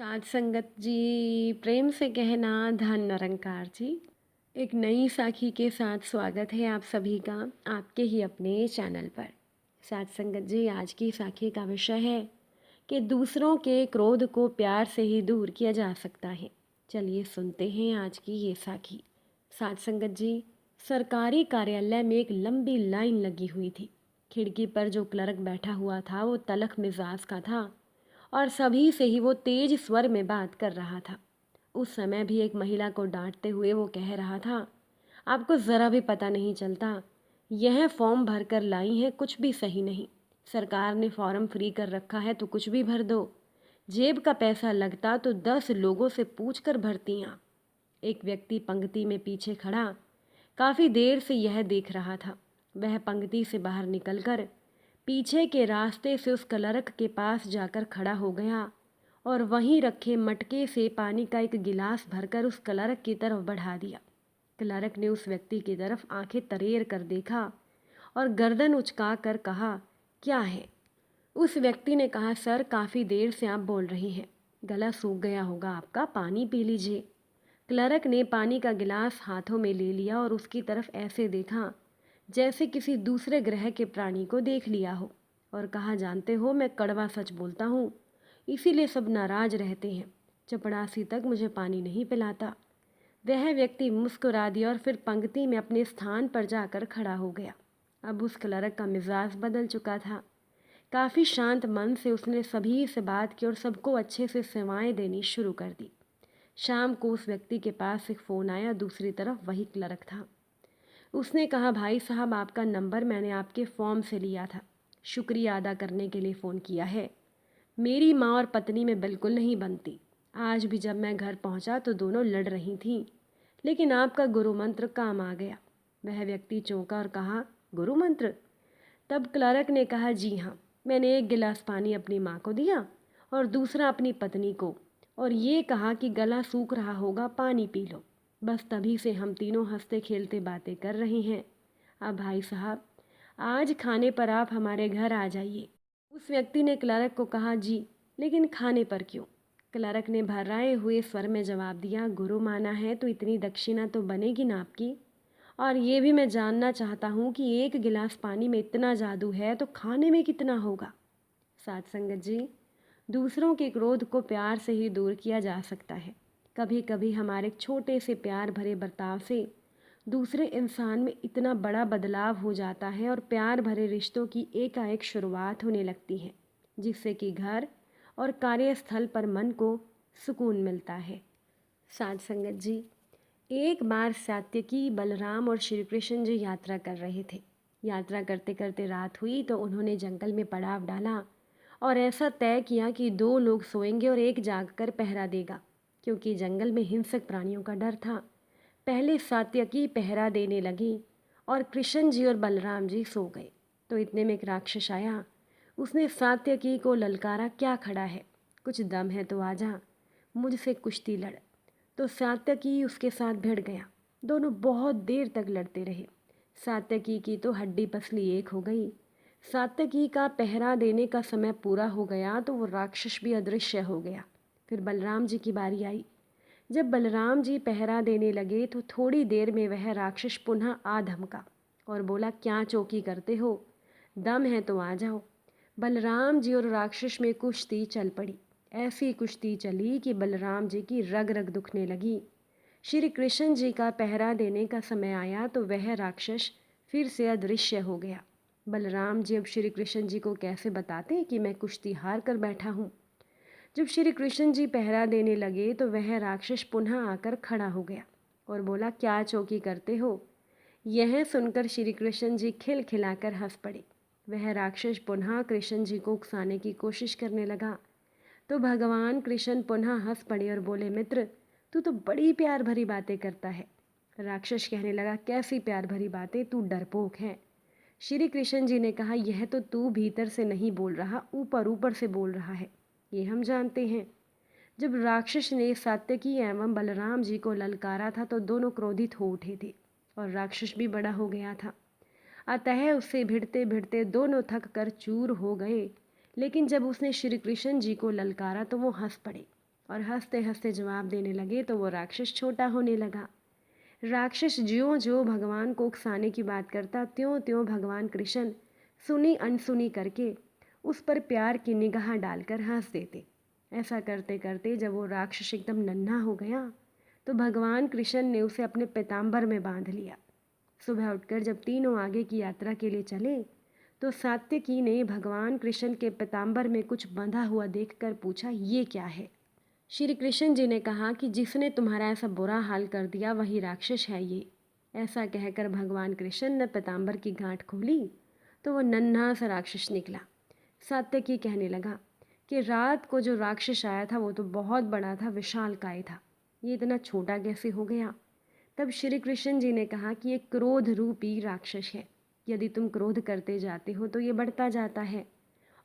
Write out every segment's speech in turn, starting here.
साध संगत जी, प्रेम से कहना धन निरंकार जी। एक नई साखी के साथ स्वागत है आप सभी का आपके ही अपने चैनल पर। साध संगत जी, आज की साखी का विषय है कि दूसरों के क्रोध को प्यार से ही दूर किया जा सकता है। चलिए सुनते हैं आज की ये साखी। साध संगत जी, सरकारी कार्यालय में एक लंबी लाइन लगी हुई थी। खिड़की पर जो क्लर्क बैठा हुआ था वो तलख मिजाज का था और सभी से ही वो तेज स्वर में बात कर रहा था। उस समय भी एक महिला को डांटते हुए वो कह रहा था, आपको ज़रा भी पता नहीं चलता, यह फॉर्म भर कर लाई है, कुछ भी सही नहीं। सरकार ने फॉर्म फ्री कर रखा है तो कुछ भी भर दो। जेब का पैसा लगता तो 10 लोगों से पूछ कर भरतियाँ। एक व्यक्ति पंक्ति में पीछे खड़ा काफ़ी देर से यह देख रहा था। वह पंक्ति से बाहर निकलकर पीछे के रास्ते से उस क्लर्क के पास जाकर खड़ा हो गया और वहीं रखे मटके से पानी का एक गिलास भरकर उस क्लर्क की तरफ बढ़ा दिया। क्लर्क ने उस व्यक्ति की तरफ आंखें तरेर कर देखा और गर्दन उचका कर कहा, क्या है? उस व्यक्ति ने कहा, सर काफ़ी देर से आप बोल रही हैं, गला सूख गया होगा आपका, पानी पी लीजिए। क्लर्क ने पानी का गिलास हाथों में ले लिया और उसकी तरफ ऐसे देखा जैसे किसी दूसरे ग्रह के प्राणी को देख लिया हो और कहा, जानते हो मैं कड़वा सच बोलता हूँ, इसीलिए सब नाराज रहते हैं। चपड़ासी तक मुझे पानी नहीं पिलाता। वह व्यक्ति मुस्कुरा दिया और फिर पंक्ति में अपने स्थान पर जाकर खड़ा हो गया। अब उस क्लर्क का मिजाज बदल चुका था। काफ़ी शांत मन से उसने सभी से बात की और सबको अच्छे से सेवाएं देनी शुरू कर दी। शाम को उस व्यक्ति के पास एक फ़ोन आया, दूसरी तरफ वही क्लर्क था। उसने कहा, भाई साहब आपका नंबर मैंने आपके फॉर्म से लिया था, शुक्रिया अदा करने के लिए फ़ोन किया है। मेरी माँ और पत्नी में बिल्कुल नहीं बनती। आज भी जब मैं घर पहुँचा तो दोनों लड़ रही थीं, लेकिन आपका गुरु मंत्र काम आ गया। वह व्यक्ति चौंका और कहा, गुरु मंत्र? तब क्लर्क ने कहा, जी हाँ, मैंने एक गिलास पानी अपनी माँ को दिया और दूसरा अपनी पत्नी को, और ये कहा कि गला सूख रहा होगा, पानी पी लो। बस तभी से हम तीनों हंसते खेलते बातें कर रहे हैं। अब भाई साहब, आज खाने पर आप हमारे घर आ जाइए। उस व्यक्ति ने क्लर्क को कहा, जी लेकिन खाने पर क्यों? क्लर्क ने भर्राए हुए स्वर में जवाब दिया, गुरु माना है तो इतनी दक्षिणा तो बनेगी ना आपकी। और ये भी मैं जानना चाहता हूँ कि एक गिलास पानी में इतना जादू है तो खाने में कितना होगा। साथ संगत जी, दूसरों के क्रोध को प्यार से ही दूर किया जा सकता है। कभी कभी हमारे छोटे से प्यार भरे बर्ताव से दूसरे इंसान में इतना बड़ा बदलाव हो जाता है और प्यार भरे रिश्तों की एकाएक शुरुआत होने लगती है, जिससे कि घर और कार्यस्थल पर मन को सुकून मिलता है। साथ संगत जी, एक बार सात्यकी, बलराम और श्री कृष्ण जी यात्रा कर रहे थे। यात्रा करते करते रात हुई तो उन्होंने जंगल में पड़ाव डाला और ऐसा तय किया कि 2 लोग सोएंगे और एक जागकर पहरा देगा, क्योंकि जंगल में हिंसक प्राणियों का डर था। पहले सात्यकी पहरा देने लगी और कृष्ण जी और बलराम जी सो गए। तो इतने में एक राक्षस आया। उसने सात्यकी को ललकारा, क्या खड़ा है, कुछ दम है तो आजा, मुझसे कुश्ती लड़। तो सात्यकी उसके साथ भिड़ गया। दोनों बहुत देर तक लड़ते रहे। सात्यकी की तो हड्डी पसली एक हो गई। सात्यकी का पहरा देने का समय पूरा हो गया तो वो राक्षस भी अदृश्य हो गया। फिर बलराम जी की बारी आई। जब बलराम जी पहरा देने लगे तो थोड़ी देर में वह राक्षस पुनः आ धमका और बोला, क्या चौकी करते हो, दम है तो आ जाओ। बलराम जी और राक्षस में कुश्ती चल पड़ी। ऐसी कुश्ती चली कि बलराम जी की रग रग दुखने लगी। श्री कृष्ण जी का पहरा देने का समय आया तो वह राक्षस फिर से अदृश्य हो गया। बलराम जी अब श्री कृष्ण जी को कैसे बताते कि मैं कुश्ती हार कर बैठा हूँ। जब श्री कृष्ण जी पहरा देने लगे तो वह राक्षस पुनः आकर खड़ा हो गया और बोला, क्या चौकी करते हो। यह सुनकर श्री कृष्ण जी खिलखिलाकर हंस पड़े। वह राक्षस पुनः कृष्ण जी को उकसाने की कोशिश करने लगा तो भगवान कृष्ण पुनः हंस पड़े और बोले, मित्र तू तो बड़ी प्यार भरी बातें करता है। राक्षस कहने लगा, कैसी प्यार भरी बातें, तू डरपोक है। श्री कृष्ण जी ने कहा, यह तो तू भीतर से नहीं बोल रहा, ऊपर ऊपर से बोल रहा है, ये हम जानते हैं। जब राक्षस ने सात्यकी एवं बलराम जी को ललकारा था तो दोनों क्रोधित हो उठे थे और राक्षस भी बड़ा हो गया था। अतः उससे भिड़ते भिड़ते दोनों थक कर चूर हो गए। लेकिन जब उसने श्री कृष्ण जी को ललकारा तो वो हंस पड़े और हंसते हंसते जवाब देने लगे तो वो राक्षस छोटा होने लगा। राक्षस ज्यों ज्यों भगवान को उकसाने की बात करता त्यों त्यों भगवान कृष्ण सुनी अनसुनी करके उस पर प्यार की निगाह डालकर हंस देते। ऐसा करते करते जब वो राक्षस एकदम नन्हा हो गया तो भगवान कृष्ण ने उसे अपने पीताम्बर में बांध लिया। सुबह उठकर जब तीनों आगे की यात्रा के लिए चले तो सात्यकी ने भगवान कृष्ण के पीताम्बर में कुछ बंधा हुआ देखकर पूछा, ये क्या है? श्री कृष्ण जी ने कहा कि जिसने तुम्हारा ऐसा बुरा हाल कर दिया वही राक्षस है ये। ऐसा कहकर भगवान कृष्ण ने पीताम्बर की गांठ खोली तो वह नन्हा सा राक्षस निकला। सात्यकी कहने लगा कि रात को जो राक्षस आया था वो तो बहुत बड़ा था, विशालकाय था, ये इतना छोटा कैसे हो गया? तब श्री कृष्ण जी ने कहा कि ये क्रोध रूपी राक्षस है। यदि तुम क्रोध करते जाते हो तो ये बढ़ता जाता है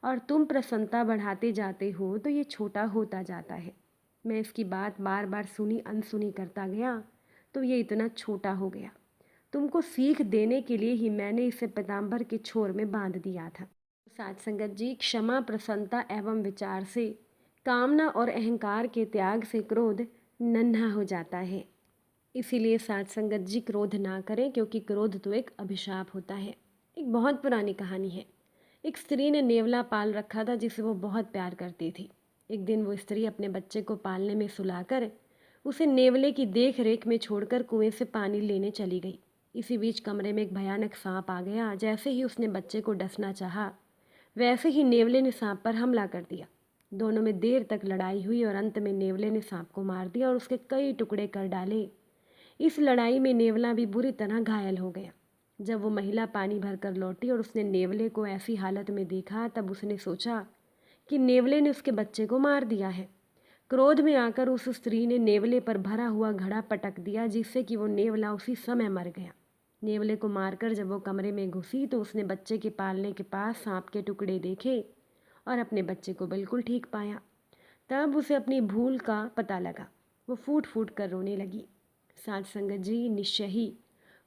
और तुम प्रसन्नता बढ़ाते जाते हो तो ये छोटा होता जाता है। मैं इसकी बात बार बार सुनी अनसुनी करता गया तो ये इतना छोटा हो गया। तुमको सीख देने के लिए ही मैंने इसे पीताम्बर के छोर में बांध दिया था। साथ संगत जी, क्षमा, प्रसन्नता एवं विचार से, कामना और अहंकार के त्याग से क्रोध नन्हा हो जाता है। इसीलिए साथ संगत जी क्रोध ना करें, क्योंकि क्रोध तो एक अभिशाप होता है। एक बहुत पुरानी कहानी है। एक स्त्री ने नेवला पाल रखा था जिसे वो बहुत प्यार करती थी। एक दिन वो स्त्री अपने बच्चे को पालने में सुलाकर उसे नेवले की देख रेख में छोड़कर कुएं से पानी लेने चली गई। इसी बीच कमरे में एक भयानक सांप आ गया। जैसे ही उसने बच्चे को डसना चाहा वैसे ही नेवले ने सांप पर हमला कर दिया। दोनों में देर तक लड़ाई हुई और अंत में नेवले ने सांप को मार दिया और उसके कई टुकड़े कर डाले। इस लड़ाई में नेवला भी बुरी तरह घायल हो गया। जब वो महिला पानी भरकर लौटी और उसने नेवले को ऐसी हालत में देखा तब उसने सोचा कि नेवले ने उसके बच्चे को मार दिया है। क्रोध में आकर उस स्त्री ने नेवले पर भरा हुआ घड़ा पटक दिया, जिससे कि वो नेवला उसी समय मर गया। नेवले को मारकर जब वो कमरे में घुसी तो उसने बच्चे के पालने के पास सांप के टुकड़े देखे और अपने बच्चे को बिल्कुल ठीक पाया। तब उसे अपनी भूल का पता लगा। वो फूट फूट कर रोने लगी। साथ संगत जी, निश्चय ही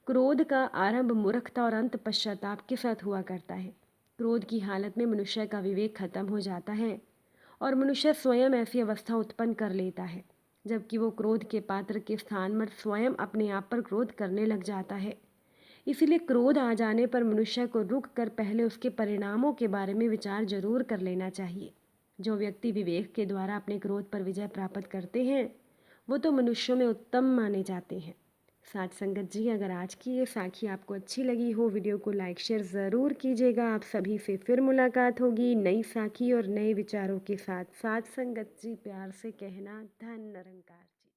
क्रोध का आरंभ मूर्खता और अंत पश्चाताप के साथ हुआ करता है। क्रोध की हालत में मनुष्य का विवेक खत्म हो जाता है और मनुष्य स्वयं ऐसी अवस्था उत्पन्न कर लेता है जबकि वो क्रोध के पात्र के स्थान पर स्वयं अपने आप पर क्रोध करने लग जाता है। इसीलिए क्रोध आ जाने पर मनुष्य को रुक कर पहले उसके परिणामों के बारे में विचार जरूर कर लेना चाहिए। जो व्यक्ति विवेक के द्वारा अपने क्रोध पर विजय प्राप्त करते हैं वो तो मनुष्यों में उत्तम माने जाते हैं। साथ संगत जी, अगर आज की ये साखी आपको अच्छी लगी हो, वीडियो को लाइक शेयर ज़रूर कीजिएगा। आप सभी से फिर मुलाकात होगी नई साखी और नए विचारों के साथ। साथ संगत जी, प्यार से कहना, धन निरंकार जी।